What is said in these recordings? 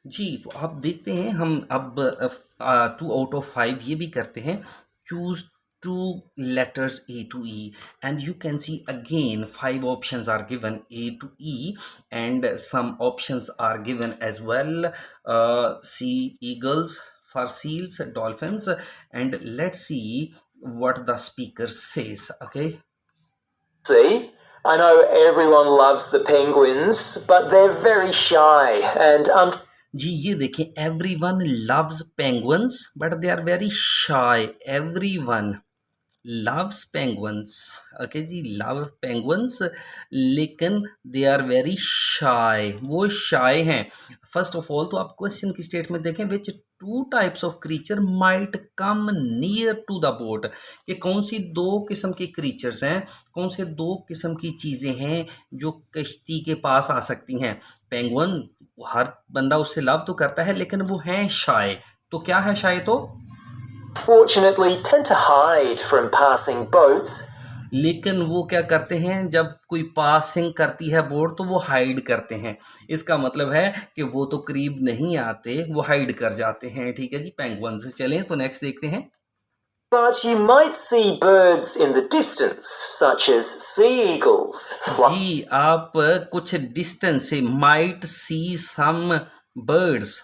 जी, तो आप देखते हैं हम अब 2 आउट ऑफ 5 ये भी करते हैं। Choose 2 letters A to E and you can see again 5 options are given A to E and some options are given as well. See eagles, for seals, dolphins, and let's see what the speaker says. Okay. See, I know everyone loves the penguins, but they're very shy and जी ये देखें, everyone loves penguins but they are very shy. Everyone loves penguins. Okay जी, love penguins लेकिन they are very shy, वो शाय हैं. First of all तो आप question की statement देखें, which two types of creature might come near to the boat. ये कौन सी दो किस्म के क्रीचर्स हैं, कौन से दो किस्म की चीज़ें हैं जो कश्ती के पास आ सकती हैं. पेंगुइन, हर बंदा उससे लव तो करता है लेकिन वो हैं शाय. तो क्या है शाय? तो unfortunately tend to hide from passing boats. लेकिन वो क्या करते हैं, जब कोई पासिंग करती है बोट तो वो हाइड करते हैं. इसका मतलब है कि वो तो करीब नहीं आते, वो हाइड कर जाते हैं. ठीक है जी, पेंगुइन से. चलें तो नेक्स्ट देखते हैं. But you might see birds in the distance, such as sea eagles. जी, आप कुछ डिस्टेंस से might see some birds,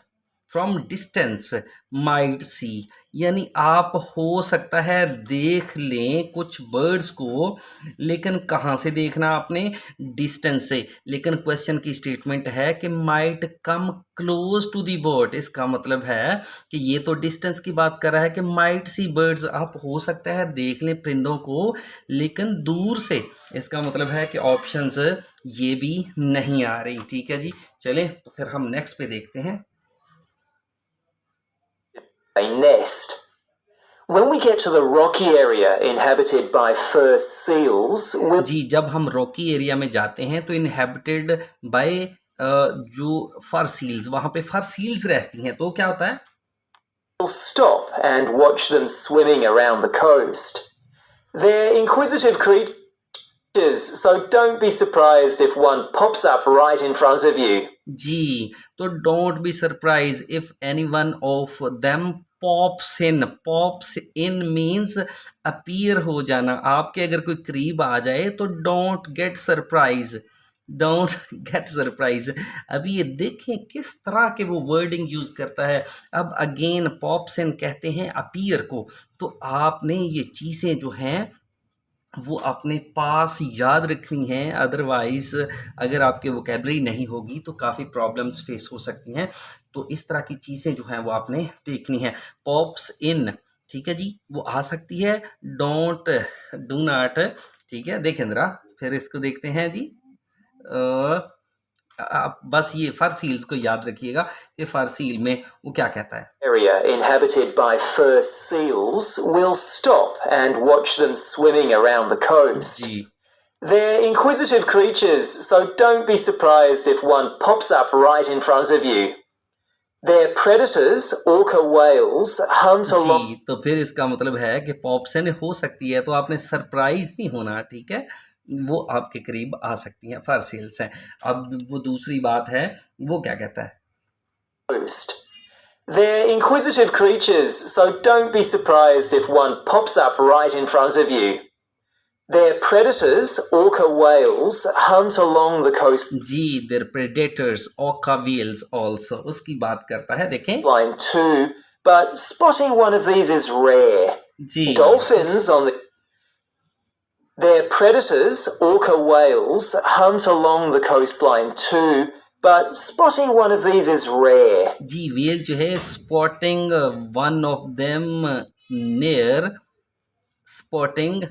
from distance might see, यानी आप हो सकता है देख लें कुछ बर्ड्स को, लेकिन कहाँ से देखना आपने? डिस्टेंस से. लेकिन क्वेश्चन की स्टेटमेंट है कि might come close to the bird. इसका मतलब है कि ये तो डिस्टेंस की बात कर रहा है कि माइट सी बर्ड्स, आप हो सकता है देख लें परिंदों को लेकिन दूर से. इसका मतलब है कि ऑप्शंस ये भी नहीं आ रही. ठीक है जी, चलें तो फिर हम नेक्स्ट पे देखते हैं. A nest. When we get to the rocky area inhabited by fur seals, जी, जब हम रॉकी एरिया में जाते हैं तो इनहेबिटेड बाय जो फर सील्स, वहां पे फर सील्स रहती हैं, तो क्या होता है? we'll stop and watch them swimming around the coast. They're inquisitive creatures, so don't be surprised if one pops up right in front of you. जी, तो don't be surprise if any one of them pops in. Pops in means appear हो जाना. आपके अगर कोई करीब आ जाए तो don't get surprise, don't get surprise. अभी ये देखें किस तरह के वो वर्डिंग यूज करता है. अब अगेन पॉप्स इन कहते हैं अपीयर को. तो आपने ये चीज़ें जो हैं वो अपने पास याद रखनी है, अदरवाइज अगर आपके वोकेबलरी नहीं होगी तो काफ़ी प्रॉब्लम्स फेस हो सकती हैं. तो इस तरह की चीज़ें जो हैं वो आपने देखनी है. पॉप्स इन, ठीक है जी, वो आ सकती है. Don't, do not. ठीक है, देखें ज़रा, फिर इसको देखते हैं जी. आप बस ये फर सील्स को याद रखिएगा कि फर सील में वो क्या कहता है. Area inhabited by fur seals, we'll stop and watch them swimming around the coast. Ji They're inquisitive creatures, so don't be surprised if one pops up right in front of you. Their predators, orca whales, hunt along. जी, तो फिर इसका मतलब है कि पॉप्सन हो सकती है, तो आपने सरप्राइज नहीं होना. ठीक है, वो आपके करीब आ सकती हैं, फर सेल्स हैं. अब वो दूसरी बात है, वो क्या कहता है? Coast. They're inquisitive creatures, so don't be surprised if one pops up right in front of you. Their predators, orca whales, hunt along the coast. जी, their predators, orca whales also, उसकी बात करता है. देखें Line too, but spotting one of these is rare. जी, Dolphins on the. Their predators, orca whales, hunt along the coastline too, but spotting one of these is rare. जी, well जो है spotting one of them near, spotting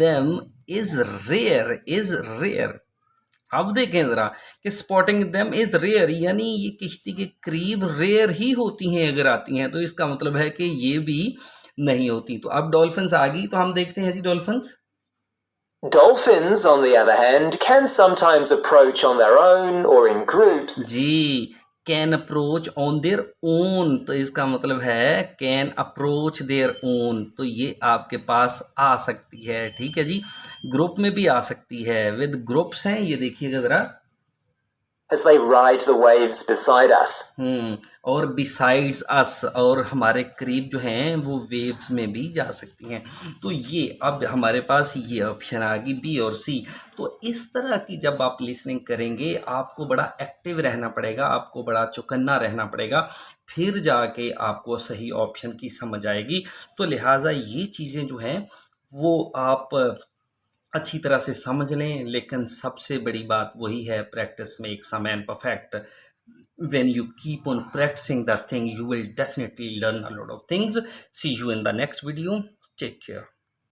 them is rare, is rare. अब देखें ज़रा कि spotting them is rare, यानी ये किश्ती के करीब रेयर ही होती हैं. अगर आती हैं तो इसका मतलब है कि ये भी नहीं होती. तो अब डॉल्फिन्स आ गई, तो हम देखते हैं जी dolphins. Dolphins, on the other hand, can sometimes approach on their own or in groups. जी, can approach on their own, तो इसका मतलब है कैन अप्रोच देयर ओन, तो ये आपके पास आ सकती है. ठीक है जी, ग्रुप में भी आ सकती है. विद ग्रुप्स हैं, ये देखिएगा ज़रा. as they ride the waves beside us. और बिसाइड्स अस, और हमारे करीब जो हैं वो वेव्स में भी जा सकती हैं। तो ये अब हमारे पास ये ऑप्शन आ गई बी और सी। तो इस तरह की जब आप लिसनिंग करेंगे आपको बड़ा एक्टिव रहना पड़ेगा, आपको बड़ा चौकन्ना रहना पड़ेगा, फिर जाके आपको सही ऑप्शन की समझ आएगी। तो लिहाजा ये चीज़ें जो हैं वो आप अच्छी तरह से समझ लें, लेकिन सबसे बड़ी बात वही है, practice makes a man perfect. When you keep on practicing that thing, you will definitely learn a lot of things. See you in the next video. Take care.